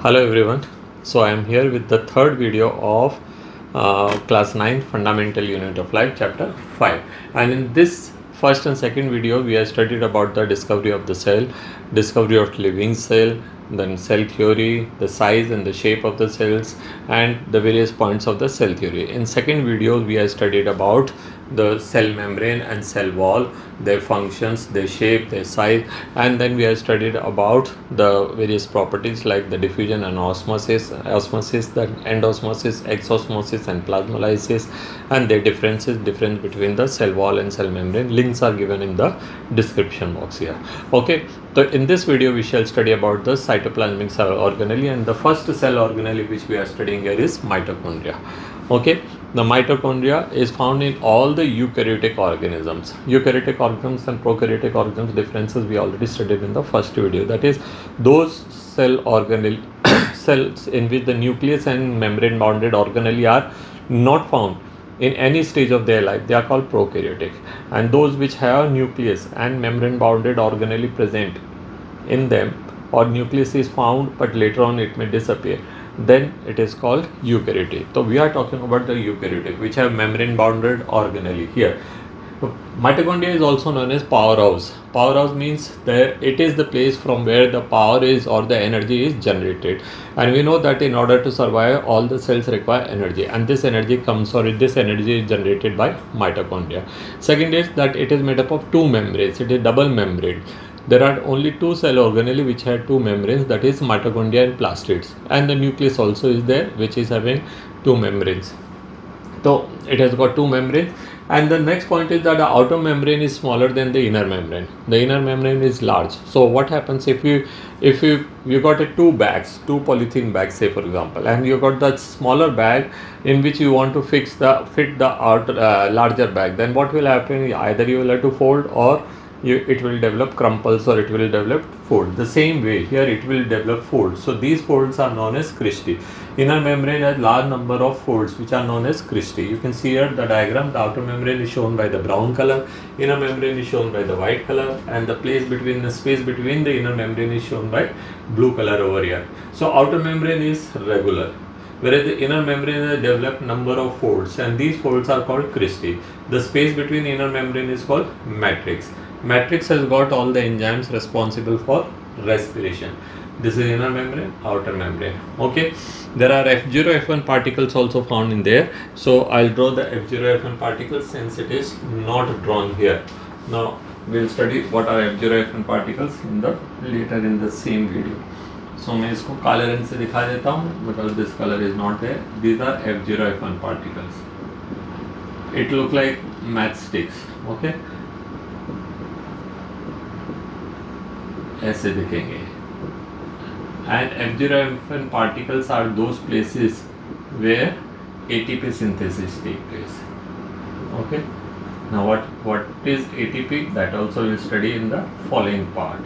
Hello everyone. So I am here with the third video of class 9 fundamental unit of life chapter 5, and in this first and second video we have studied about the discovery of the cell, discovery of living cell, then cell theory, the size and the shape of the cells, and the various points of the cell theory. In second video we have studied about the cell membrane and cell wall, their functions, their shape, their size, and then we have studied about the various properties like the diffusion and osmosis, the endosmosis, exosmosis, and plasmolysis, and their difference between the cell wall and cell membrane. Links are given in the description box here. Okay, so in this video we shall study about the cytoplasmic cell organelle, and the first cell organelle which we are studying here is mitochondria. Okay, the mitochondria is found in all the eukaryotic organisms. Eukaryotic organisms and prokaryotic organisms differences we already studied in the first video. That is, those cell organelle cells in which the nucleus and membrane bounded organelle are not found in any stage of their life, they are called prokaryotic. And those which have nucleus and membrane bounded organelle present in them, or nucleus is found but later on it may disappear, then it is called eukaryotic. So we are talking about the eukaryotic which have membrane bounded organelle here. Mitochondria is also known as powerhouse. Powerhouse means that it is the place from where the power is or the energy is generated, and we know that in order to survive all the cells require energy, and this energy is generated by mitochondria. Second is that it is made up of two membranes. It is double membrane. There are only two cell organelle which have two membranes, that is mitochondria and plastids, and the nucleus also is there which is having two membranes. So it has got two membranes. And the next point is that the outer membrane is smaller than the inner membrane. The inner membrane is large. So what happens if you got two polythene bags, say for example, and you got the smaller bag in which you want to fit the outer larger bag, then what will happen? Either you will have to fold, or it will develop crumples, or it will develop fold. The same way here it will develop folds. So these folds are known as cristae. Inner membrane has large number of folds which are known as cristae. You can see here the diagram. The outer membrane is shown by the brown color, inner membrane is shown by the white color, and the space between the inner membrane is shown by blue color over here. So outer membrane is regular, whereas the inner membrane has developed number of folds, and these folds are called cristae. The space between inner membrane is called matrix. Matrix has got all the enzymes responsible for respiration. This is inner membrane, outer membrane. Okay, there are F0, F1 particles also found in there. So I'll draw the F0, F1 particles since it is not drawn here. Now we'll study what are F0, F1 particles later in the same video. So मैं इसको काले रंग से दिखा देता हूँ because this color is not there. These are F0, F1 particles. It look like matchsticks. Okay, ऐसे दिखेंगे. And F0, F1 particles are those places where ATP synthesis take place. Okay, now what is ATP, that also we'll study in the following part.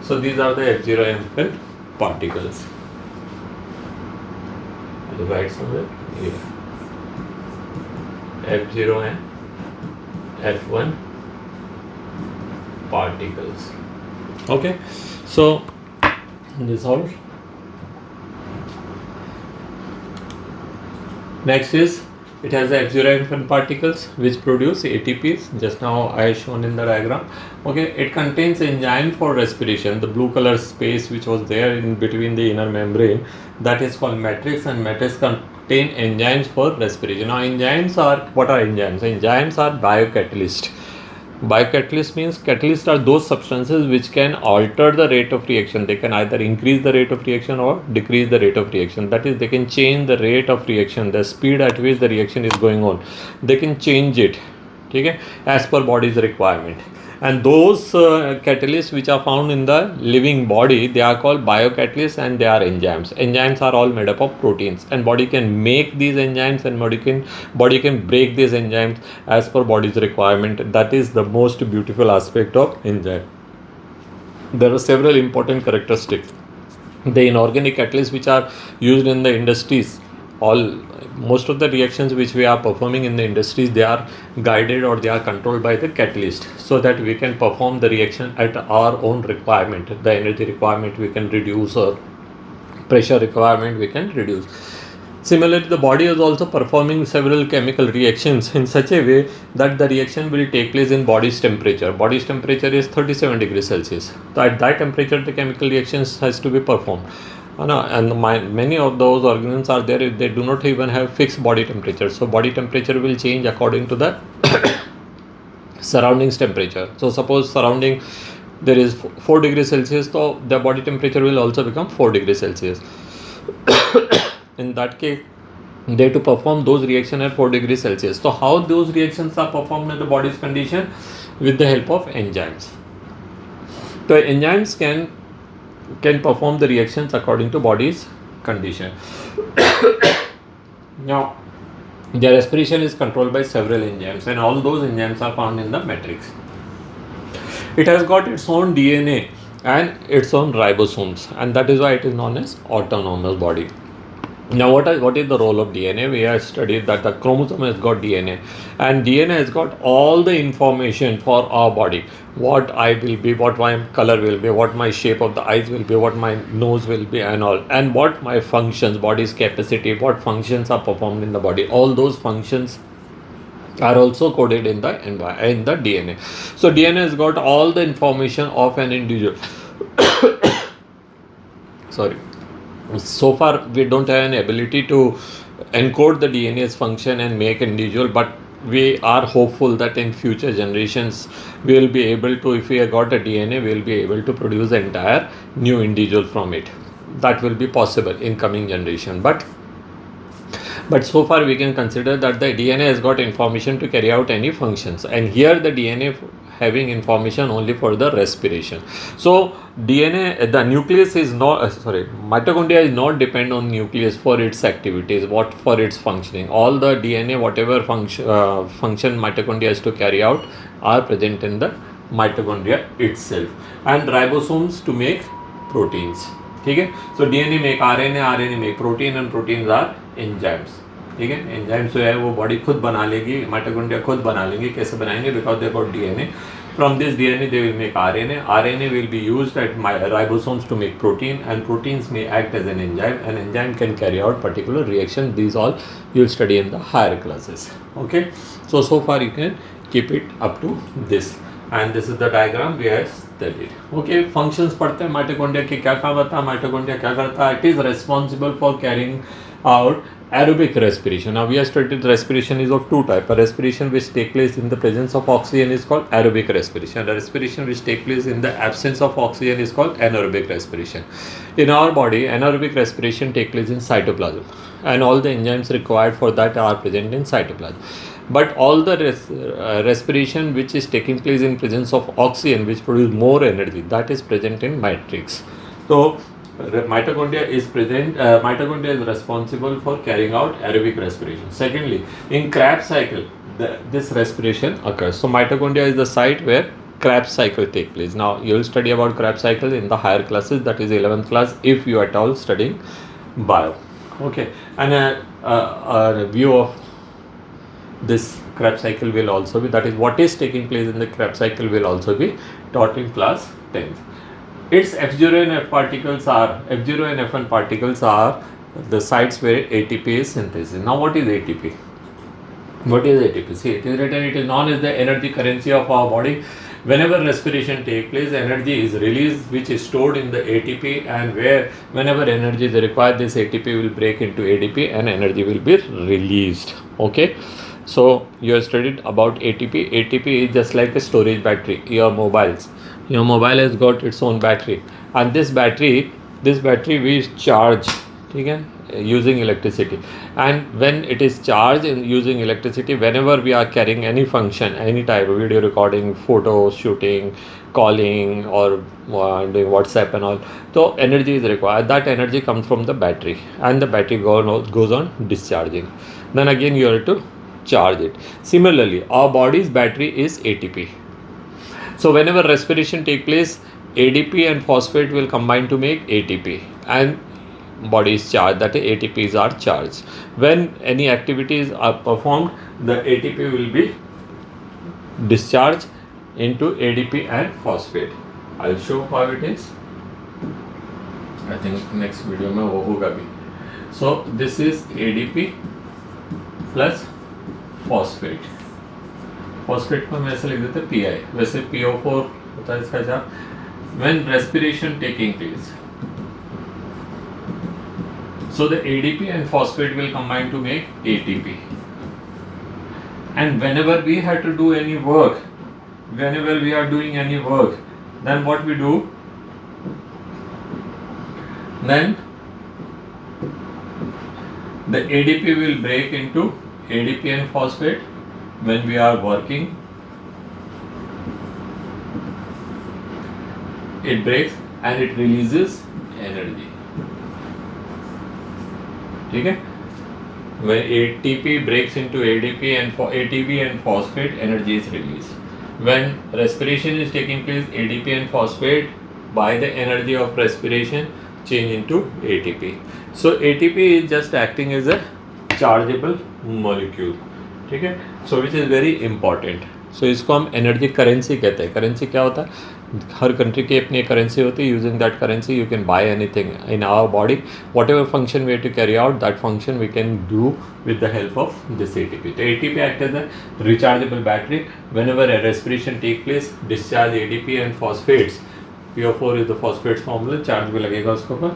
So these are the F0, F1 particles. I'll write somewhere here. F0 and F1 particles. Okay, so this all. Next is it has the F0 F1 particles which produce ATPs. Just now I shown in the diagram. Okay, it contains enzyme for respiration. The blue color space which was there in between the inner membrane, that is called matrix, and matrix contain enzymes for respiration. Now what are enzymes? Enzymes are biocatalysts. Biocatalyst means catalysts are those substances which can alter the rate of reaction. They can either increase the rate of reaction or decrease the rate of reaction. That is, they can change the rate of reaction, the speed at which the reaction is going on. They can change it, okay, as per body's requirement. And those catalysts which are found in the living body, they are called biocatalysts, and they are enzymes. Enzymes are all made up of proteins, and body can make these enzymes, and body can break these enzymes as per body's requirement. That is the most beautiful aspect of enzyme. There are several important characteristics. The inorganic catalysts which are used in the industries, most of the reactions which we are performing in the industries, they are guided or they are controlled by the catalyst, so that we can perform the reaction at our own requirement. The energy requirement we can reduce or pressure requirement we can reduce. Similarly, the body is also performing several chemical reactions in such a way that the reaction will take place in body's temperature. Body's temperature is 37 degrees Celsius. So at that temperature, the chemical reactions has to be performed. Many of those organisms are there, they do not even have fixed body temperature. So body temperature will change according to the surroundings temperature. So suppose surrounding there is 4 degrees Celsius, so the body temperature will also become 4 degrees Celsius. In that case, they have to perform those reactions at 4 degrees Celsius. So how those reactions are performed in the body's condition? With the help of enzymes. So enzymes can perform the reactions according to body's condition. Now, their respiration is controlled by several enzymes, and all those enzymes are found in the matrix. It has got its own DNA and its own ribosomes, and that is why it is known as autonomous body. Now, what is the role of DNA? We have studied that the chromosome has got DNA, and DNA has got all the information for our body. What eye will be, what my color will be, what my shape of the eyes will be, what my nose will be, and all, and what my functions, body's capacity, what functions are performed in the body. All those functions are also coded in the DNA. So DNA has got all the information of an individual. Sorry. So far, we don't have an ability to encode the DNA's function and make individual, but we are hopeful that in future generations we will be able to, if we have got a DNA, we will be able to produce the entire new individual from it. That will be possible in coming generation. But so far we can consider that the DNA has got information to carry out any functions, and here the DNA having information only for the respiration. So DNA, the nucleus is not, mitochondria is not depend on nucleus for its activities, for its functioning. All the DNA, whatever function mitochondria has to carry out, are present in the mitochondria itself, and ribosomes to make proteins. ठीक है. So DNA make RNA, RNA make protein, and proteins are enzymes. ठीक है. Enzymes जो है वो body खुद बना लेगी, माइटोकॉन्ड्रिया खुद बना लेंगे. कैसे बनाएंगे? Because they got DNA. From this DNA they will make RNA. RNA will be used at ribosomes to make protein, and proteins may act as an enzyme. An enzyme can carry out particular reaction. These all you will study in the higher classes. Okay. So far you can keep it up to this, and this is the diagram we have studied. Okay. Functions पढ़ते हैं. Mitochondria के क्या काम होता है, mitochondria क्या करता है? It is responsible for carrying out aerobic respiration. Now we have studied respiration is of two types. A respiration which take place in the presence of oxygen is called aerobic respiration. A respiration which take place in the absence of oxygen is called anaerobic respiration. In our body, anaerobic respiration take place in cytoplasm, and all the enzymes required for that are present in cytoplasm. But all the respiration which is taking place in presence of oxygen, which produce more energy, that is present in matrix. So mitochondria is present. Mitochondria is responsible for carrying out aerobic respiration. Secondly, in Krebs cycle, this respiration occurs. So mitochondria is the site where Krebs cycle take place. Now you will study about Krebs cycle in the higher classes, that is 11th class, if you at all studying bio. Okay, and a review of this Krebs cycle will also be, that is what is taking place in the Krebs cycle will also be taught in class 10th. Its F0 and F0 and F1 particles are the sites where ATP is synthesized. Now what is ATP? What is ATP? See, it is written, it is known as the energy currency of our body. Whenever respiration takes place, energy is released, which is stored in the ATP, and whenever energy is required, this ATP will break into ADP and energy will be released. Okay. So you have studied about ATP. ATP is just like a storage battery. Your mobile has got its own battery, and this battery we charge, okay, using electricity. And when it is charged in using electricity, whenever we are carrying any function, any type of video recording, photo shooting, calling, or doing WhatsApp and all, so energy is required. That energy comes from the battery, and the battery goes on discharging. Then again you have to charge it. Similarly, our body's battery is ATP. So whenever respiration take place, ADP and phosphate will combine to make ATP, and body is charged, that is ATPs are charged. When any activities are performed, the ATP will be discharged into ADP and phosphate. I will show how it is. I think next video में वो होगा भी. So this is ADP plus phosphate. Phosphate को हम ऐसे लिख देते PI, वैसे PO4 होता है इसका चार. When respiration taking place, so the ADP and phosphate will combine to make ATP. And whenever we have to do any work, whenever we are doing any work, then what we do, then the ADP will break into ADP and phosphate when we are working. It breaks and it releases energy. ठीक है. When ATP breaks into ADP and for ATP and phosphate, energy is released. When respiration is taking place, ADP and phosphate by the energy of respiration change into ATP. So ATP is just acting as a chargeable molecule. ठीक है. So which is very important. So इसको हम energy currency कहते हैं. Currency क्या होता है? हर country की अपनी करेंसी होती है. Using that currency you can buy anything in our body. Whatever function we have to carry out, that function we can do with the help of this ATP. तो ATP act as a rechargeable battery. Whenever respiration take place, discharge ADP and phosphates. PO4 is the phosphates formula. Charge भी लगेगा उसके ऊपर.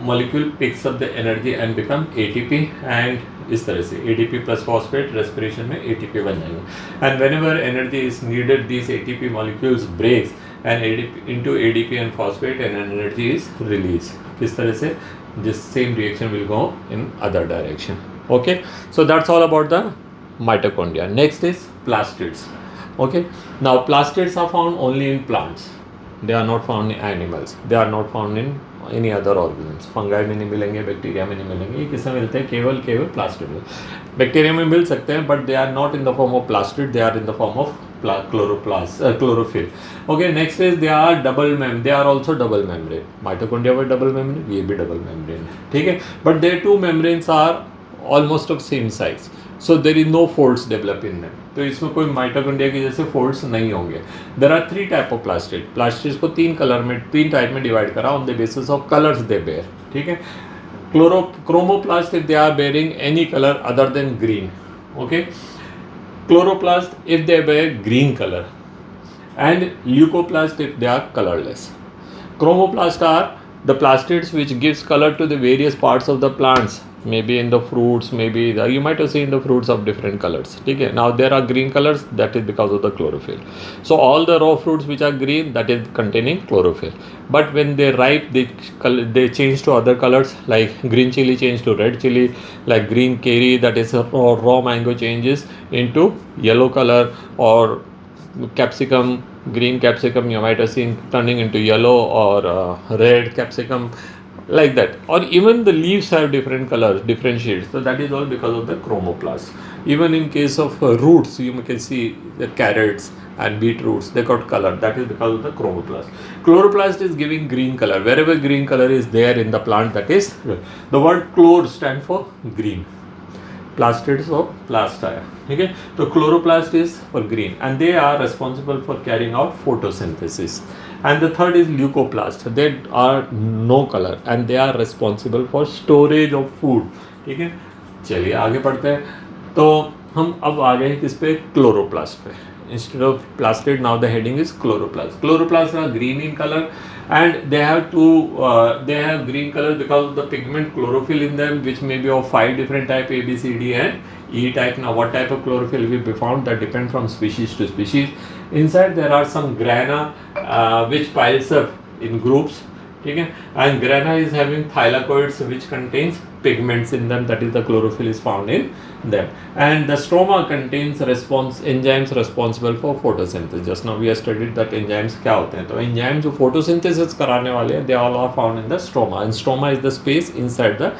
Molecule picks up the energy and become ATP. And इस तरह से ADP plus phosphate respiration में ATP बन जाएगा. And whenever energy is needed, this ATP molecules breaks and into ADP and phosphate and energy is released. किस तरह से? this same reaction will go in other direction. Okay, so that's all about the mitochondria. Next is plastids. Okay, now plastids are found only in plants. They are not found in animals. They are not found in any other organisms. Fungi में नहीं मिलेंगे, bacteria में नहीं मिलेंगे. ये किसमें मिलते हैं? केवल प्लास्टिड में. बैक्टीरिया में मिल सकते हैं, but they are not in the form of plastid. They are in the form of chlorophyll. Okay, next is they are they are also double membrane. Mitochondria were double membrane, ये भी double membrane है, ठीक है. But their two membranes are almost of same size, so there is no folds develop in them. तो इसमें कोई mitochondria के जैसे फोल्ड्स नहीं होंगे. There are 3 type of plastid. Plastids को 3 टाइप में डिवाइड करा on the basis of colours they bear, ठीक है. Chromoplast if they are bearing any color other than green. Okay, chloroplast if they bear green color, and leucoplast if they are colorless. Chromoplast are the plastids which gives color to the various parts of the plants, maybe in the fruits, maybe you might have seen the fruits of different colors. Okay, now there are green colors, that is because of the chlorophyll. So all the raw fruits which are green, that is containing chlorophyll. But when they ripe, they change to other colors, like green chili change to red chili, like green curry, that is raw mango changes into yellow color, or capsicum, green capsicum you might have seen turning into yellow, or red capsicum, like that. Or even the leaves have different colors, different shades. So that is all because of the chromoplast. Even in case of roots, you can see the carrots and beetroots, they got color. That is because of the chromoplast. Chloroplast is giving green color. Wherever green color is there in the plant, that is the word chlor stands for green. Plastids or plasta, okay. So chloroplast is for green, and they are responsible for carrying out photosynthesis. And the third is leucoplast. They are no color and they are responsible for storage of food, ठीक है. चलिए आगे पढ़ते हैं. तो हम अब आ गए किस पे? क्लोरोप्लास्ट पे. Instead of plastid, now the heading is chloroplast. Chloroplasts are green in color, and they have green color because of the pigment chlorophyll in them, which may be of 5 different type, A, B, C, D and E type. Now what type of chlorophyll will be found, that depends from species to species. Inside there are some grana which piles up in groups, okay? And grana is having thylakoids which contains pigments in them, that is the chlorophyll is found in them. And the stroma contains enzymes responsible for photosynthesis. Just now we have studied that enzymes क्या होते हैं. तो enzymes जो photosynthesis कराने वाले हैं, they all are found in the stroma, and stroma is the space inside the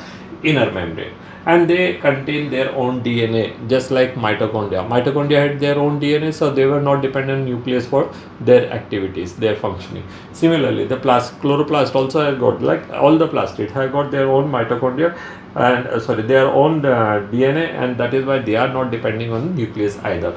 inner membrane, and they contain their own DNA, just like mitochondria. Mitochondria had their own DNA, so they were not dependent on nucleus for their activities, their functioning. Similarly, the chloroplast also have got, like all the plastids have got their own mitochondria and their own DNA, and that is why they are not depending on nucleus either.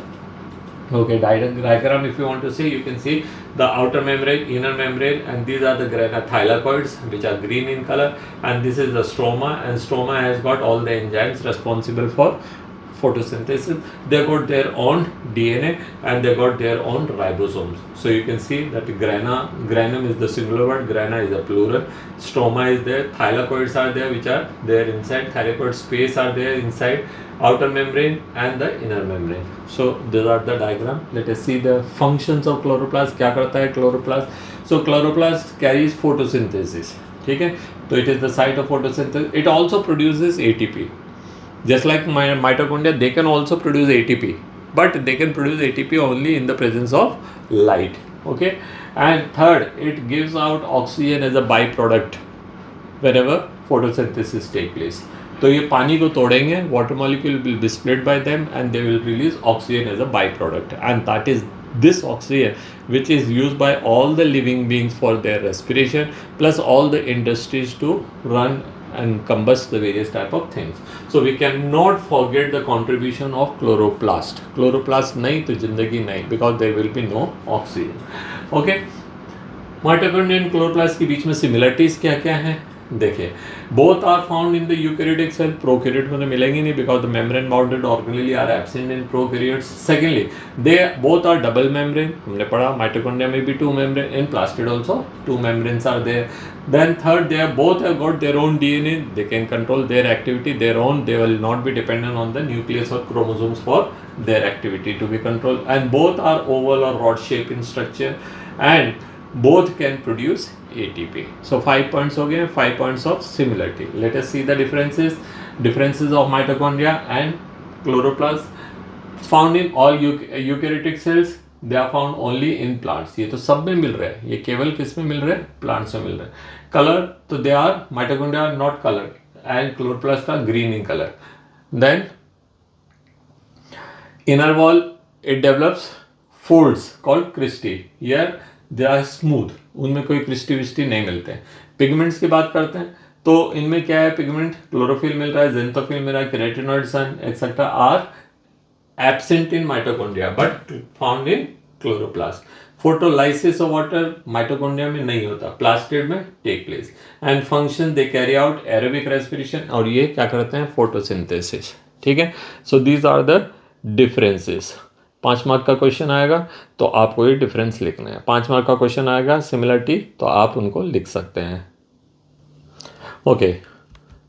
Okay, diagram if you want to see, you can see the outer membrane, inner membrane, and these are the thylakoids which are green in color, and this is the stroma, and stroma has got all the enzymes responsible for photosynthesis. They got their own DNA and they got their own ribosomes. So you can see that granum is the singular word, grana is the plural, stroma is there, thylakoids are there which are there inside, thylakoid space are there inside, outer membrane and the inner membrane. So these are the diagram. Let us see the functions of chloroplast. क्या करता है chloroplast? So chloroplast carries photosynthesis. ठीक है, तो it is the site of photosynthesis. It also produces ATP. Just like mitochondria, they can also produce ATP, but they can produce ATP only in the presence of light. Okay, and third, it gives out oxygen as a byproduct whenever photosynthesis take place. तो ये पानी को तोड़ेंगे, water molecule will be split by them and they will release oxygen as a byproduct, and that is this oxygen which is used by all the living beings for their respiration, plus all the industries to run and combust the various type of things. So we cannot forget the contribution of chloroplast. Chloroplast nahi to zindagi nahi, because there will be no oxygen. Okay, mitochondria and chloroplast के बीच में similarities क्या क्या हैं देखिए. Both are found in the eukaryotic cell. Prokaryote में तो मिलेंगे नहीं because the membrane bounded organelle are absent in prokaryotes. Secondly they both are double membrane. हमने पढ़ा माइटोकॉन्ड्रिया में भी two membrane, in plastid also two membranes are there. Then third, they are both have got their own DNA. They can control their activity their own. They will not be dependent on the nucleus or chromosomes for their activity to be controlled. And both are oval or rod shape in structure, and both can produce ATP. So 5 points हो गए, 5 points of similarity. Let us see the differences of mitochondria and chloroplast found in all eukaryotic cells. They are found only in plants. ये तो सब में मिल रहा है, ये केवल किस में मिल रहा है? Plants में मिल रहा है. Color, तो they are mitochondria are not colored and chloroplast are green in color. Then inner wall, it develops folds called cristae. Here they are smooth. उनमें कोई क्रिस्टी विस्टी नहीं मिलते हैं. पिगमेंट्स की बात करते हैं तो इनमें क्या है? पिगमेंट क्लोरोफिल मिल रहा है, जेंथोफिल मिल रहा है, carotenoids etcetera are absent in mitochondria but found in chloroplast. Photolysis of water mitochondria में नहीं होता, plastid में take place. And function they carry out aerobic respiration और ये क्या करते हैं? photosynthesis. ठीक है, so these are the differences. 5 mark का क्वेश्चन आएगा तो आपको ये डिफरेंस लिखना है. 5 मार्क का क्वेश्चन आएगा सिमिलरिटी तो आप उनको लिख सकते हैं. Okay,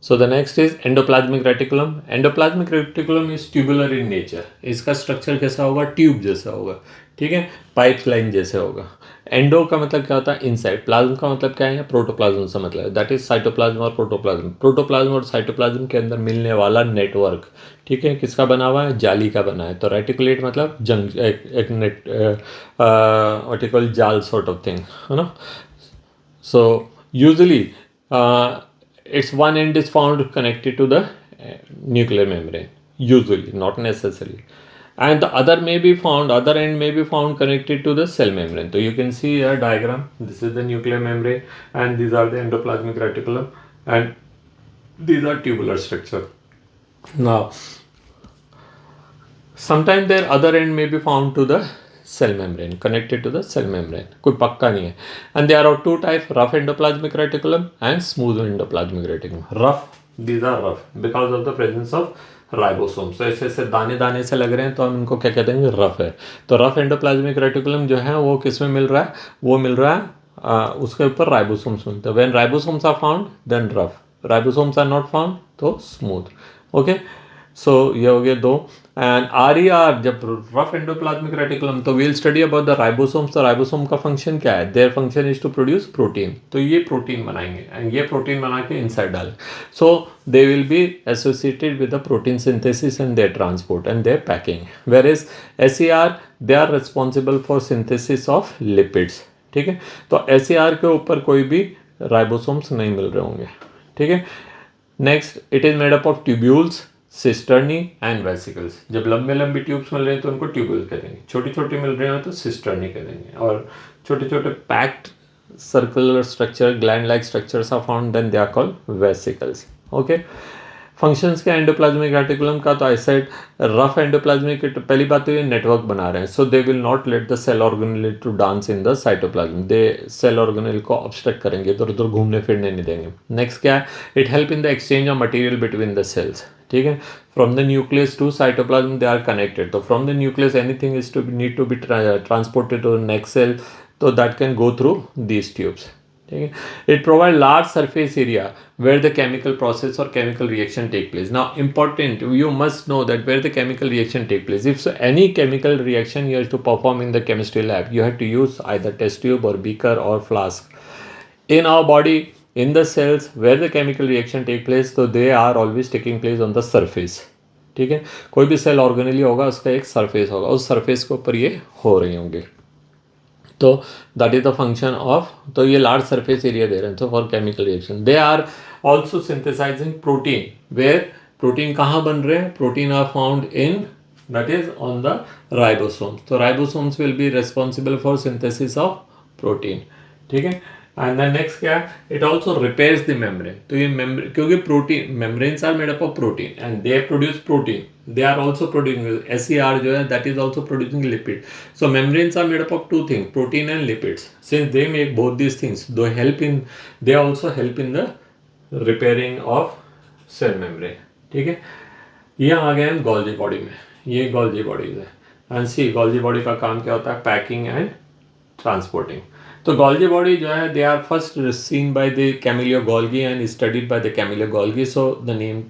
so the next is endoplasmic reticulum. Endoplasmic reticulum is tubular in nature. इसका स्ट्रक्चर कैसा होगा? ट्यूब जैसा होगा. ठीक है, पाइप लाइन जैसे होगा. एंडो का मतलब क्या होता है? इनसाइड. प्लाज्म का मतलब क्या है? प्रोटोप्लाज्म से मतलब है. दैट इज साइटोप्लाज्म और प्रोटोप्लाज्म. प्रोटोप्लाज्म और साइटोप्लाज्म के अंदर मिलने वाला नेटवर्क, ठीक है, किसका बना हुआ है? जाली का बना है. तो रेटिकुलेट मतलब जंग एक नेट वर्टिकल जाल सॉर्ट ऑफ थिंग है ना. So usually its one end is found connected to the nuclear membrane, usually, not necessarily, and the other end may be found connected to the cell membrane. So you can see a diagram. This is the nuclear membrane and these are the endoplasmic reticulum and these are tubular structure. Now sometimes their other end may be found to the cell membrane, connected to the cell membrane. कोई पक्का नहीं है. And there are two types, rough endoplasmic reticulum and smooth endoplasmic reticulum. Rough, these are rough because of the presence of ribosomes. तो ऐसे ऐसे दाने दाने से लग रहे हैं तो हम इनको क्या कहते हैं? रफ है. तो रफ एंडोप्लाज्मिक रेटिकुलम जो है वो किस में मिल रहा है? वो मिल रहा है उसके ऊपर राइबोसोम्स मिलते हैं. When ribosomes are found then rough, ribosomes are not found तो स्मूथ. ओके, सो ये हो गए दो. एंड RER जब रफ एंडोप्लाज्मिक रेटिकुलम, तो we'll study about the ribosomes. तो राइबोसोम का फंक्शन क्या है? Their function is to produce protein. तो ये प्रोटीन बनाएंगे एंड ये प्रोटीन बना के इनसाइड डालें. So they will be associated with the protein synthesis and their transport and their packing. Where is SER they are responsible for synthesis of lipids. ठीक है, तो SER के ऊपर कोई भी राइबोसोम्स नहीं मिल रहे होंगे. ठीक है, next it is made up of tubules, cisternae and vesicles. जब लंबे लंबी ट्यूब्स मिल रहे हैं तो उनको ट्यूब्यूल कह देंगे, छोटी छोटी मिल रहे हैं तो सिस्टर्नी कह देंगे. और छोटे छोटे packed circular structure, gland like structures are found, then they are called vesicles. Okay, functions के एंडोप्लाज्मिक रेटिकुलम का, तो आई सेड रफ एंडोप्लाज्मिक, पहली बात तो ये नेटवर्क बना रहे हैं, so they will not let the cell organelle to dance in the cytoplasm, they cell organelle को ऑब्स्ट्रक्ट करेंगे, इधर उधर घूमने फिरने नहीं देंगे। नेक्स्ट क्या है, it help in the exchange of material between the cells, ठीक है। From the nucleus to cytoplasm they are connected, तो from the nucleus anything is to need to be transported to the next cell, तो that can go through these tubes, ठीक है। It provide large surface area where the chemical process or chemical reaction take place. Now important, you must know that where the chemical reaction take place. If so, any chemical reaction you have to perform in the chemistry lab, you have to use either test tube or beaker or flask. In our body, in the cells where the chemical reaction take place, so they are always taking place on the surface, ठीक है। कोई भी cell organelle होगा उसका एक surface होगा, उस surface के ऊपर ये हो रही होंगे, तो that is the function of, तो ये लार्ज सरफेस एरिया दे रहे हैं, तो for chemical reaction they are also synthesising protein, where protein कहाँ बन रहे हैं, protein are found in that is on the ribosomes, तो ribosomes will be responsible for synthesis of protein, ठीक है। एंड देन नेक्स्ट क्या है, it also repairs the membrane, तो ये मेम्ब्रेन, क्योंकि protein membranes are made up of protein and they produce protein, they are also producing SER जो है, that is also producing lipid. So membranes are made up of two things, protein and lipids. Since they make both these things, they also help in the repairing of cell membrane, ठीक है। ये आ गए हम Golgi body में, ये Golgi bodies है, and see Golgi body का काम क्या होता है, पैकिंग एंड ट्रांसपोर्टिंग। तो गोल्जी बॉडी जो है, they are first seen by the Camillo Golgi and studied by the Camillo Golgi, so the name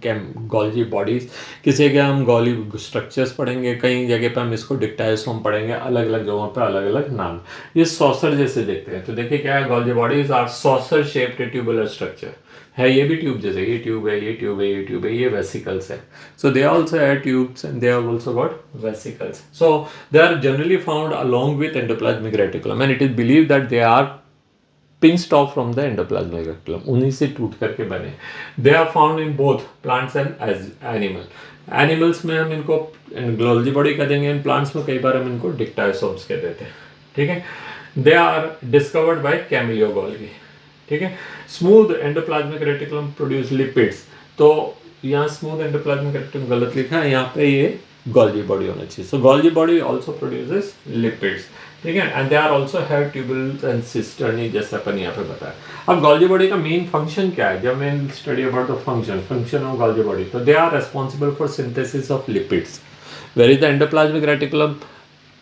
Golgi bodies. किसी के हम गोली स्ट्रक्चर्स पढ़ेंगे, कई जगह पे हम इसको डिक्टाइसोम पढ़ेंगे, अलग अलग जगहों पे अलग अलग नाम। ये सॉसर जैसे देखते हैं, तो देखिए क्या है, Golgi bodies are saucer shaped tubular structure है, ये भी ट्यूब जैसे, ये ट्यूब है, ये ट्यूब है, ये ट्यूब है, ये वेसिकल्स है, so they also have tubes and they have also got vesicles, so they are generally found along with endoplasmic reticulum and it is believe that they are pinched off from the endoplasmic reticulum, उन्हीं से टूट करके बने। They are found in both plants and animals में हम इनको Golgi body कह देंगे, इन प्लांट्स में कई बार हम इनको डिक्टाइसोम्स कह देते हैं, ठीक है। They are discovered by Camillo Golgi, ठीक है। Smooth endoplasmic reticulum produce lipids, तो यहाँ स्मूथ एंडोप्लाज्मिक रेटिकुलम गलत लिखा है, यहाँ पे ये गोल्जी बॉडी होना चाहिए, so Golgi body also produces lipids, ठीक है। And they are also have tubules and cisternae, जैसे अपन यहाँ पे बताया। अब गोल्जी बॉडी का मेन फंक्शन क्या है, जब मैं study about the function of Golgi body, तो they are responsible for synthesis of lipids, where is the endoplasmic reticulum,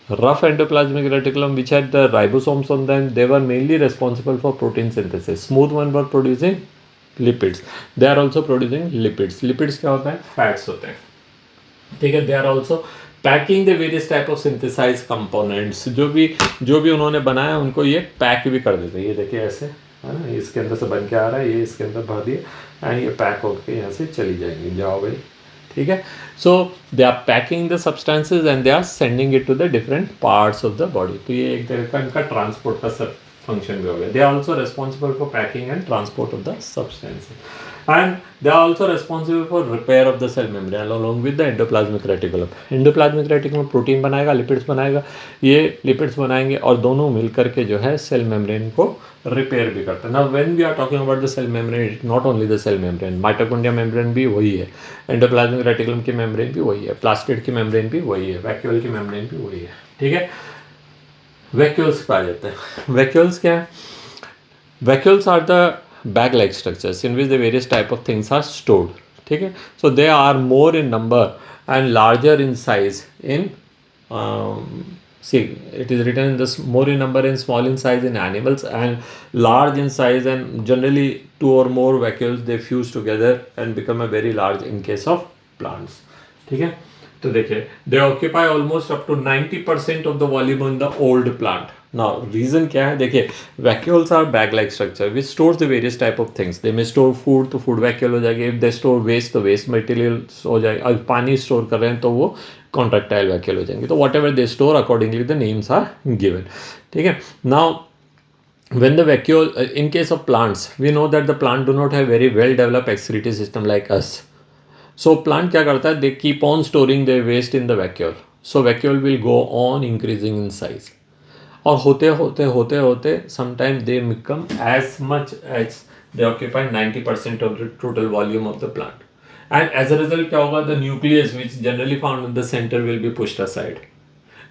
rough endoplasmic reticulum which had the ribosomes on them, they were mainly responsible for protein synthesis. Smooth one were producing lipids, they are also producing lipids. Lipids क्या होता है, fats होते हैं, ठीक है। they are also packing the various type of synthesized components, जो भी उन्होंने बनाया उनको ये पैक भी कर देते हैं, ये देखिए ऐसे है ना, इसके अंदर से बन के आ रहा है, ये इसके अंदर भर दिए एंड ये पैक होकर यहाँ से चली जाएंगी, जाओ भाई, ठीक है। So they are packing the substances and they are sending it to the different parts of the body, तो ये एक तरह का इनका ट्रांसपोर्ट का सब फंक्शन भी हो गया। They are also responsible for packing and transport of the substances and they are also responsible for repair of the cell membrane along with the endoplasmic reticulum. Endoplasmic reticulum protein बनाएगा, lipids बनाएगा, ये lipids बनाएंगे और दोनों मिलकर के जो है सेल मेम्ब्रेन को रिपेयर भी करता है। Now when we are talking about the cell membrane, it not only the cell membrane, mitochondria membrane भी वही है, एंडोप्लाज्मिक रेटिकुलम की मेम्ब्रेन भी वही है, प्लास्टिड की मेम्ब्रेन भी वही है, वैक्यूल की मेम्ब्रेन भी वही है, ठीक है। वैक्यूल्स पे आ जाते हैं। वैक्यूल्स क्या है, vacuoles are the bag like structures in which the various type of things are stored, ठीक है। So they are more in number and larger in size in see, it is written in this more in number and small in size in animals and large in size, and generally two or more vacuoles they fuse together and become a very large in case of plants, ठीक है। तो देखिए they occupy almost up to 90% of the volume in the old plant. Now reason क्या है, देखिए vacuoles are bag like structure which stores the various type of things. They may store food, तो food vacuole हो जाएगी, if they store waste तो waste material हो जाएगी, अगर पानी store कर रहे हैं तो वो contractile vacuole हो जाएंगे, तो whatever they store accordingly the names are given, ठीक है। Now when the vacuole in case of plants, we know that the plant do not have very well developed excretory system like us. So plant क्या करता है, they keep on storing their waste in the vacuole, so vacuole will go on increasing in size, और होते होते sometimes they become as much as they occupy 90% of the total volume of the plant. And as a result क्या होगा, the nucleus which generally found in the centre will be pushed aside.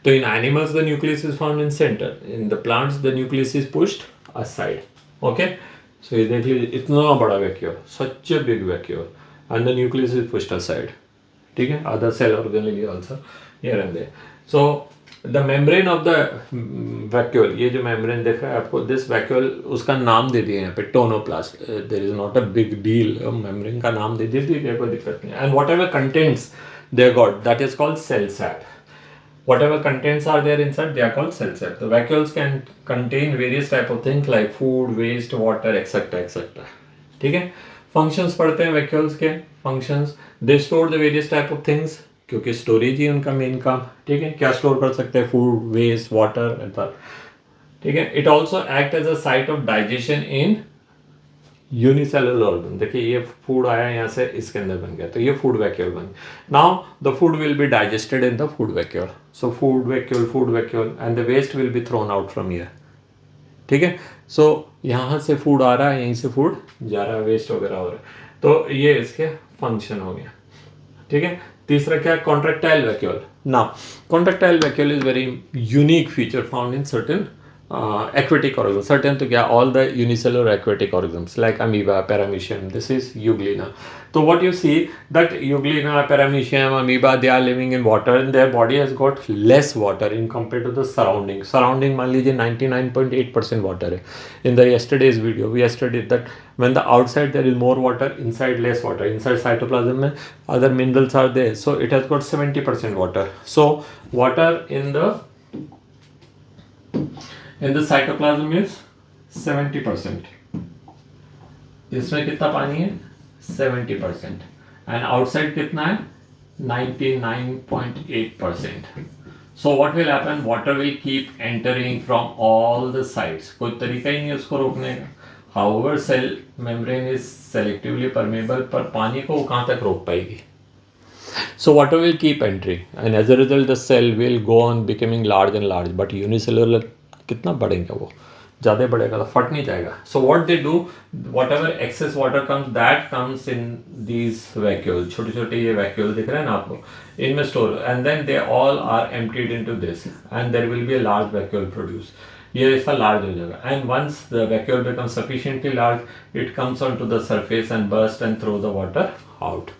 तो in animals the nucleus is found in centre, in the plants the nucleus is pushed aside. Okay, so ये देख लीजिए इतना बड़ा vacuole, such a big vacuole, and the nucleus is pushed aside. ठीक है, other cell organelle also here and there. So the membrane of the vacuole, ये जो membrane देख रहा है आपको, दिस वैक्यूल, उसका नाम दे दिए यहाँ पे tonoplast. There is not a big deal, membrane का नाम दे दिए, कोई दिक्कत नहीं. And whatever contents they got, that is called cell sap. Whatever contents are there inside, they are called cell sap. The vacuoles can contain various type of things like food, waste, water, etc. etc. ठीक है, functions पढ़ते हैं vacuoles के functions. They store the various type of things, क्योंकि storage ही उनका main काम. ठीक है, क्या store कर सकते हैं, food, waste, water, etc. ठीक है, it also act as a site of digestion in unicellular organ. देखिए ये फूड आया यहाँ से, इसके अंदर बन गया, तो ये फूड वैक्यूल बन गया. Now the food will be digested in the food vacuole. So food vacuole and the waste will be thrown out from here. ठीक है, सो यहाँ से फूड आ रहा है, यहीं से फूड जा रहा है, वेस्ट वगैरह हो रहा है. तो ये इसके फंक्शन हो गया. ठीक है, तीसरा क्या, contractile vacuole. Now contractile vacuole is very unique feature found in certain aquatic organisms. Certain to get all the unicellular aquatic organisms like amoeba, paramecium. This is euglena. So what you see that euglena, paramecium, amoeba, they are living in water and their body has got less water in compared to the surrounding. Surrounding मान लीजिए 99.8% water है. In the yesterday's video we studied that when the outside there is more water, inside less water. Inside cytoplasm में other minerals are there, so it has got 70% water. So water in the cytoplasm is 70%. इसमें कितना पानी है, 70%. And outside कितना है, 99.8%. So what will happen, water will keep entering from all the sides. कोई तरीका ही नहीं है उसको रोकने का. However cell membrane is selectively permeable, पर पानी को कहाँ तक रोक पाएगी. So water will keep entering and as a result the cell will go on becoming large and large, but unicellular कितना बढ़ेगा, वो ज़्यादा बढ़ेगा तो फट नहीं जाएगा. So what they do, what ever excess water comes that comes in these vacuole. छोटे छोटे ये वैक्यूल दिख रहे हैं ना आपको, इनमें store, and then they all are emptied into this and there will be a large vacuole produce. ये इसका लार्ज हो जाएगा and once the vacuole become sufficiently large, it comes on to the surface and burst and throw the water out.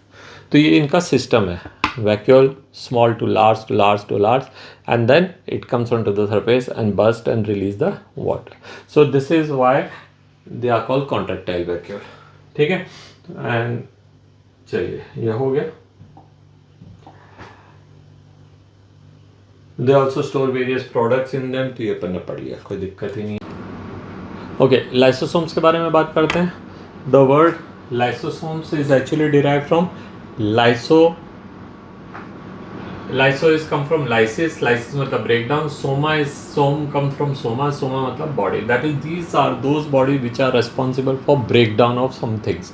तो ये इनका system है, vacuole small to large to large to large, and then it comes onto the surface and burst and release the water. So this is why they are called contractile vacuole. ठीक है, and चलिए ये हो गया. They also store various products in them, तो ये अपन ने पढ़ लिया, कोई दिक्कत ही नहीं. ओके, लाइसोसोम्स के बारे में बात करते हैं. The word lysosomes is actually derived from Lyso is come from lysis. Lysis मतलब breakdown. Som comes from soma. Soma मतलब body. That is, these are those bodies which are responsible for breakdown of some things.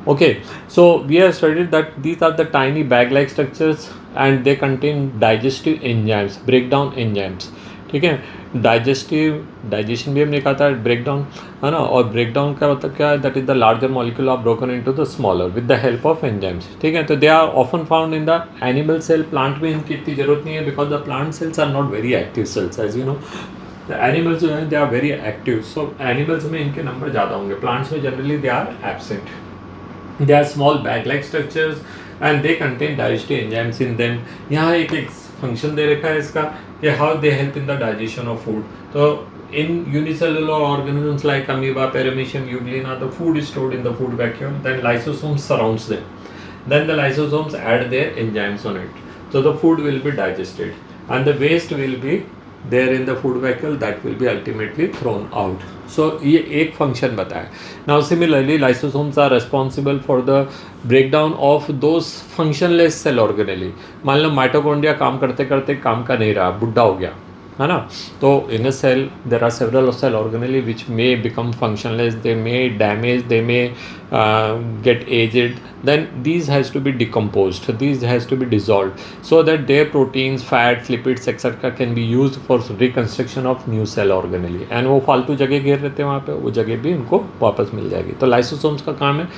Okay, so we have studied that these are the tiny bag-like structures and they contain digestive enzymes, breakdown enzymes. ठीक है, digestion भी हमने कहा था, breakdown है ना. और breakdown का मतलब क्या है, that is the larger molecule are broken into the smaller with the help of enzymes. ठीक है, तो they are often found in the animal cell. Plant में इनकी इतनी जरूरत नहीं है because the plant cells are not very active cells, as you know. The animals जो हैं they are very active, so animals में इनके नंबर ज़्यादा होंगे. प्लांट्स में generally they are absent. They are small bag like structures and they contain digestive enzymes in them. यहाँ एक function दे रखा है इसका कि how they help in the digestion of food. तो in unicellular organisms like amoeba, paramecium, euglena, the food is stored in the food vacuole, then lysosomes surrounds them, then the lysosomes add their enzymes on it, so the food will be digested and the waste will be there in the food vacuole, that will be ultimately thrown out. So ये एक function बताया. Now similarly lysosomes are responsible for the breakdown of those functionless cell organelle. मान लो mitochondria काम करते करते काम का नहीं रहा, बुढ़ा हो गया, है ना. तो in a cell there are several cell organelle which may become functionless, they may damage, they may get aged, then these has to be decomposed, these has to be dissolved so that their proteins, fats, lipids etc can be used for reconstruction of new cell organelle. and वो फालतू जगह घेर रहते हैं वहाँ पे, वो जगह भी उनको वापस मिल जाएगी. तो लाइसोसोम्स का काम है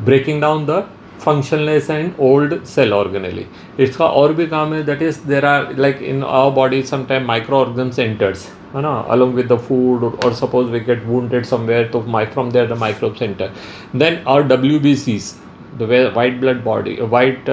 breaking down the functionless and old cell organelle. इसका और भी काम है, that is there are like in our body sometimes microorganisms enters, है ना, along with the food, or suppose we get wounded somewhere, तो from there the microbes enter. Then our WBCs, the white blood body, white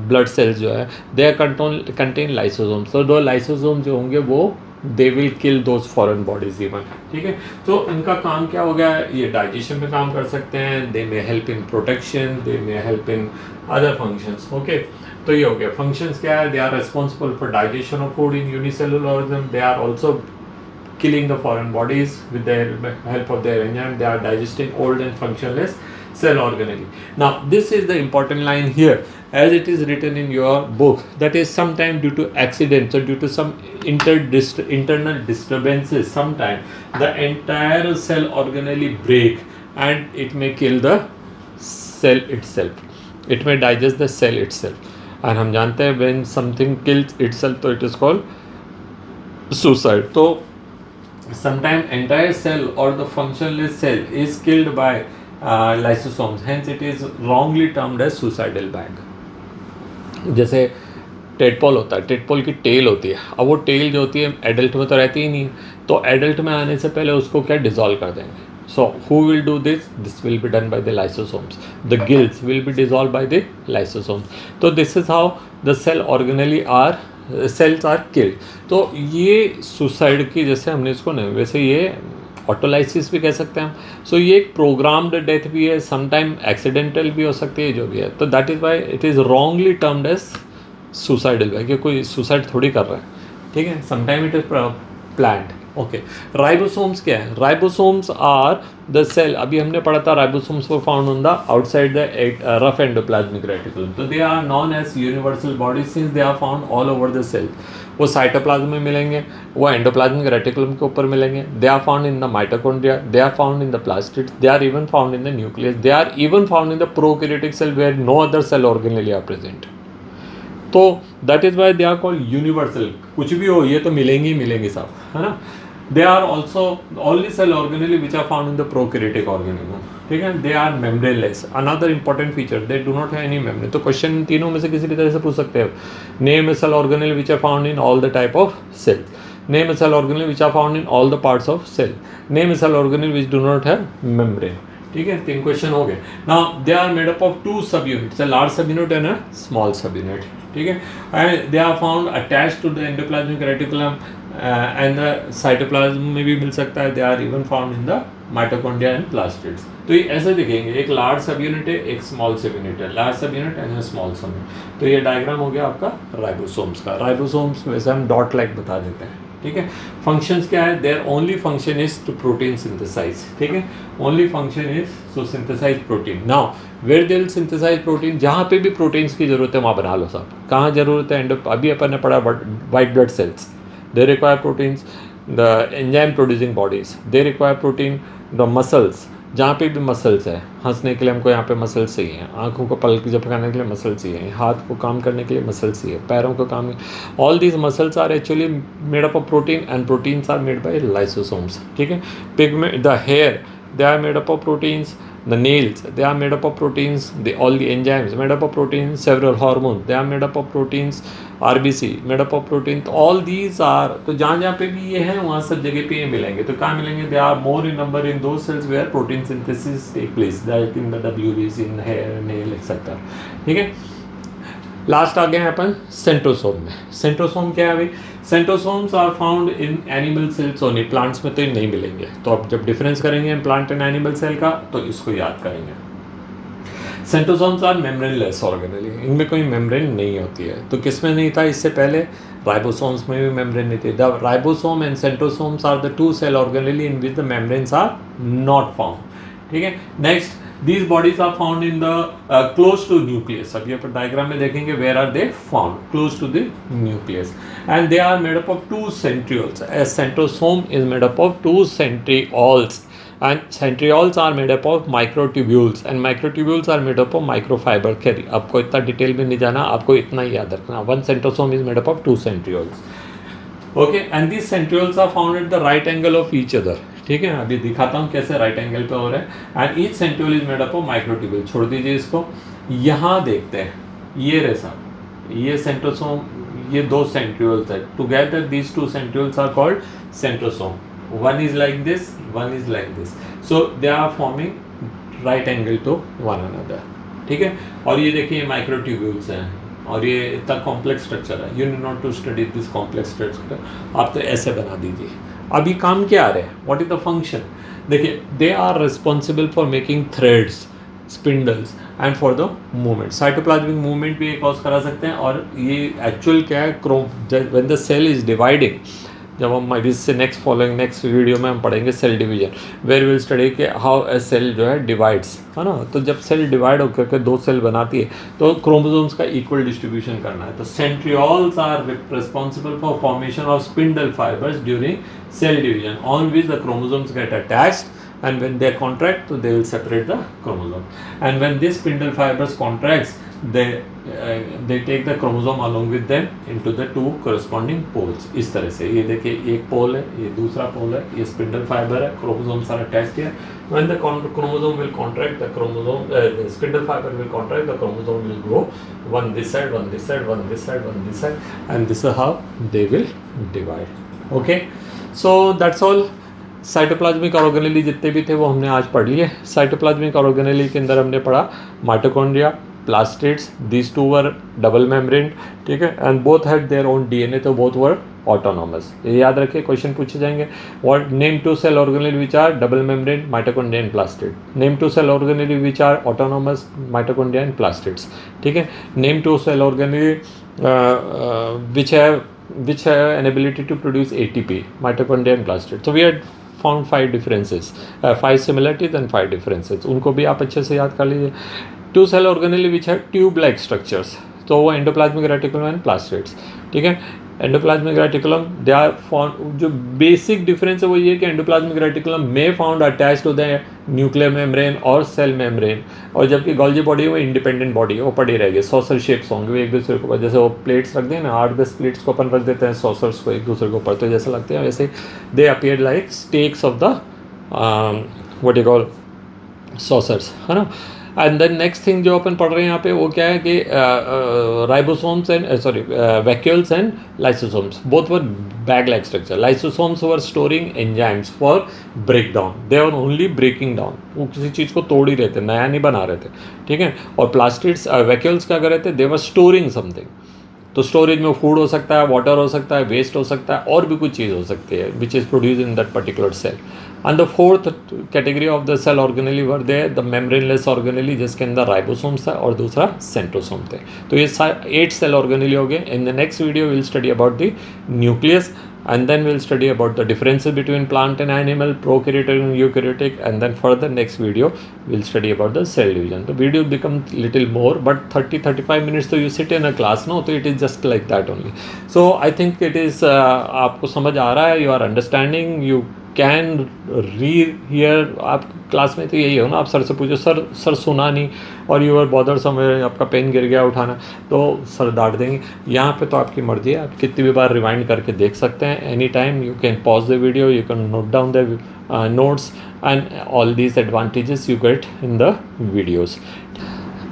blood cells जो है, they contain lysosomes. So दो lysosomes जो होंगे वो they will kill those foreign bodies even. ठीक है, तो इनका काम क्या हो गया, ये डाइजेशन पे काम कर सकते हैं, they may help in protection, they may help in other functions. Okay, तो ये हो गया functions क्या है, they are responsible for digestion of food in unicellular organism, they are also killing the foreign bodies with the help of their enzyme, they are digesting old and functionless cell organelle. Now this is the important line here, as it is written in your book, that is sometime due to accidents or due to some internal disturbances, sometime the entire cell organelle break and it may kill the cell itself, it may digest the cell itself. and हम जानते हैं when something kills itself तो it is called suicide. तो sometime entire cell or the functionless cell is killed by lysosomes, hence it is wrongly termed as suicidal bag. जैसे tadpole होता है, tadpole की tell होती है, अब वो टेल जो होती है एडल्ट में तो रहती ही नहीं, तो एडल्ट में आने से पहले उसको क्या डिसॉल्व कर देंगे. So who will do this, this will be done by the lysosomes, the gills will be dissolve by the lysosomes. तो this is how the cell organelle are cells are killed. तो ये suicide की, जैसे हमने इसको नहीं, वैसे ये ऑटोलाइसिस भी कह सकते हैं हम. सो ये एक प्रोग्राम्ड डेथ भी है, समटाइम एक्सीडेंटल भी हो सकती है, जो भी है. तो that is why it is wrongly termed as suicidal by, कि कोई सुसाइड थोड़ी कर रहा है. ठीक है, sometime it is planned. Okay, ribosomes क्या है, राइबोसोम्स आर द सेल, अभी हमने पढ़ा था ribosomes were found on the outside the rough endoplasmic reticulum. तो they are known as universal body since they are found all over the cell. वो cytoplasm में मिलेंगे, वो एंडोप्लाज्मिक रेटिकुलम के ऊपर मिलेंगे, they are found in the mitochondria, they are found in the plastids, they are even found in the nucleus, they are even found in the prokaryotic cell where no other cell organelle are present. तो that is why they are called universal. कुछ भी हो ये तो मिलेंगे सब, है ना. They are also only cell organelle which are found in the prokaryotic organism. ठीक है, they are membraneless. Another important feature, they do not have any membrane. तो क्वेश्चन तीनों में से किसी भी तरह से पूछ सकते हैं. Name a cell organelle which are found in all the type of cells. Name a cell organelle which are found in all the parts of cell. Name a cell organelle which do not have membrane. ठीक है, 3 question हो गए. Now they are made up of 2 subunits, a large subunit and a small subunit. ठीक है, and they are found attached to the endoplasmic reticulum and the cytoplasm में भी मिल सकता है. They are even found in the mitochondria and plastids. तो ये ऐसे दिखेंगे, एक large subunit है, एक small subunit है, large subunit and a small subunit. तो ये डायग्राम हो गया आपका राइबोसोम्स का. राइबोसोम्स वैसे हम डॉट लाइक बता देते हैं. ठीक है, फंक्शंस क्या है, their only function is to protein synthesize. ठीक है, only function is to synthesize protein. Now where they will synthesize protein, जहाँ पे भी प्रोटीन्स की जरूरत है वहाँ बना लो साहब. कहाँ जरूरत है, अभी अपन ने पढ़ा white blood cells, they require proteins. The enzyme producing bodies, they require protein. The muscles, जहाँ पे भी मसल्स है, हंसने के लिए हमको यहाँ पे मसल्स चाहिए, आँखों को पलक झपकाने के लिए मसल्स चाहिए, हाथ को काम करने के लिए मसल्स चाहिए, पैरों को काम. All these muscles are actually made up of protein and proteins are made by lysosomes. ठीक है, pigment, the hair, they are made up of proteins. The nails, they are made up of proteins. All the enzymes made up of proteins. Several hormones, they are made up of proteins. RBC made up of proteins. All these are, तो जहाँ पे भी ये हैं वहाँ सब जगह पे ये मिलेंगे. तो कहाँ मिलेंगे, they are more in number in those cells where protein synthesis take place, like in the WBC, in hair, nail, etc. ठीक है, लास्ट आ गए हैं अपन सेंट्रोसोम में. सेंट्रोसोम क्या है भाई, centrosomes are found in animal cells only, plants में तो ये नहीं मिलेंगे. तो अब जब डिफरेंस करेंगे प्लांट एंड एनिमल सेल का तो इसको याद करेंगे. सेंट्रोसोम्स आर मेम्ब्रेनलेस ऑर्गेनेली, इनमें कोई मेम्ब्रेन नहीं होती है. तो किस में नहीं था इससे पहले, राइबोसोम्स में भी मेम्ब्रेन नहीं थी. The ribosome and centrosomes are the 2 cell organelle in which the membranes are not found. ठीक है, next, these bodies are found in the close to nucleus. अब ये पर डायग्राम में देखेंगे where are they found, close to the nucleus, and they are made up of 2 centrioles. A centrosome is made up of 2 centrioles, and centrioles are made up of microtubules, and microtubules are made up of microfiber. खैर आपको इतना detail में नहीं जाना, आपको इतना ही याद रखना. 1 centrosome is made up of 2 centrioles. Okay, and these centrioles are found at the right angle of each other. ठीक है, अभी दिखाता हूँ कैसे राइट एंगल पे हो रहा है। And each centriole is made up of microtubule. छोड़ दीजिए इसको, यहाँ देखते हैं, ये रहे साहब, ये सेंट्रोसोम, ये दो सेंट्रियोल्स है, together these two centrioles are called centrosome. One is like this, one is like this, so they are forming right angle to one another, ठीक है। और ये देखिए माइक्रोट्यूब्यूल्स हैं, और ये इतना कॉम्प्लेक्स स्ट्रक्चर है, you need not to study this complex structure, आप तो ऐसे बना दीजिए। अभी काम क्या आ रहा है, व्हाट इज द फंक्शन, देखिए they are responsible for making threads, spindles and for the movement. Cytoplasmic movement भी ये कॉज करा सकते हैं। और ये एक्चुअल क्या है, when the cell is dividing, जब हम इससे नेक्स्ट वीडियो में हम पढ़ेंगे cell division, where will study के हाउ ए सेल जो है डिवाइड्स, है ना। तो जब सेल डिवाइड होकर के दो सेल बनाती है तो क्रोमोसोम्स का इक्वल डिस्ट्रीब्यूशन करना है। तो centrioles are responsible for formation of spindle fibres during cell division on which the chromosomes get attached, and when they contract, so they will separate the chromosome. And when these spindle fibers contracts, they take the chromosome along with them into the two corresponding poles. इस तरह से ये देखिए, एक पोल है, ये दूसरा पोल है, ये spindle fiber है, chromosomes are attached here. When the chromosome will contract, the chromosome, the spindle fiber will contract, the chromosome will grow, one this side, one this side, one this side, one this side, and this is how they will divide. Okay, so that's all. Cytoplasmic organelle जितने भी थे वो हमने आज पढ़ लिए। Cytoplasmic organelle के अंदर हमने पढ़ा mitochondria, plastids, these two were double membrane, ठीक है, and both had their own DNA, तो बोथ वर ऑटोनॉमस। ये याद रखिए, क्वेश्चन पूछे जाएंगे। What name two cell organelle which are double membrane, mitochondria and plastid. Name two cell organelle which are autonomous, mitochondria and plastids, ठीक है। Name two cell organelle which have an ability to produce ATP, mitochondria and plastid. So we had found 5 differences, 5 similarities and 5 differences. उनको भी आप अच्छे से याद कर लीजिए। Two cell organelle which have tube like structures, तो वो एंडोप्लाज्मिक रेटिकुलम एंड प्लास्टिड्स, ठीक है। Endoplasmic reticulum they are found, जो बेसिक डिफरेंस है वो ये कि एंडोप्लाज्मिक रेटिकुलम में found attached to the nuclear membrane और सेल मेम्ब्रेन, और जबकि गोल्जी बॉडी है वो इंडिपेंडेंट बॉडी है, वो पड़ी रहेगी। सॉसर शेप्स होंगे वो एक दूसरे के ऊपर, जैसे वो प्लेट्स रख दें ना, 8-10 प्लेट्स को अपन रख देते हैं सॉसर्स को एक दूसरे के ऊपर, तो जैसे लगते हैं वैसे दे appear like stakes of the what you call saucers, है ना। एंड देन नेक्स्ट थिंग जो अपन पढ़ रहे हैं यहाँ पे वो क्या है कि ribosomes and vacuoles and lysosomes, both were bag like structure. Lysosomes were storing enzymes for break down, they are only breaking down, वो किसी चीज़ को तोड़ ही रहे थे, नया नहीं बना रहे थे, ठीक है। और प्लास्टिड्स वैक्यूल्स क्या कर रहे थे, दे वर स्टोरिंग समथिंग। तो स्टोरेज में फूड हो सकता है, वाटर हो सकता है, वेस्ट हो सकता है, और भी कुछ चीज़ हो सकती है which is produce in that particular cell. And the fourth category of the cell organelle were they the membraneless organelle, जिसके अंदर राइबोसोम्स था और दूसरा सेंट्रोसोम थे। तो ये 8 सेल ऑर्गेनेली हो गए। In the next video will study about the nucleus, and then we'll study about the differences between plant and animal, prokaryotic and eukaryotic, and then further next video we'll study about the cell division. The video becomes little more, but 30-35 minutes so you sit in a class, no, so it is just like that only. So I think it is आपको समझ आ रहा है, you are understanding, you can read here। आप class में तो यही हो ना, आप सर से पूछो, सर सुना नहीं और यू आर बॉदर समवेयर, आपका पेन गिर गया उठाना, तो सर डांट देंगे। यहाँ पे तो आपकी मर्जी है, आप कितनी भी बार रिवाइंड करके देख सकते हैं। Any time you can pause the video, you can note down the notes and all these advantages you get in the videos.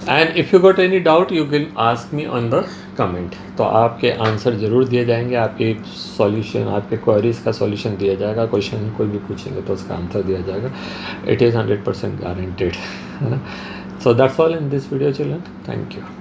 And if you got any doubt you can ask me on the comment. तो आपके answer ज़रूर दिए जाएंगे, आपके solution, आपके queries का solution दिया जाएगा। क्वेश्चन कोई भी पूछेंगे तो उसका आंसर दिया जाएगा। It is 100% guaranteed, है ना। So that's all in this video children. Thank you.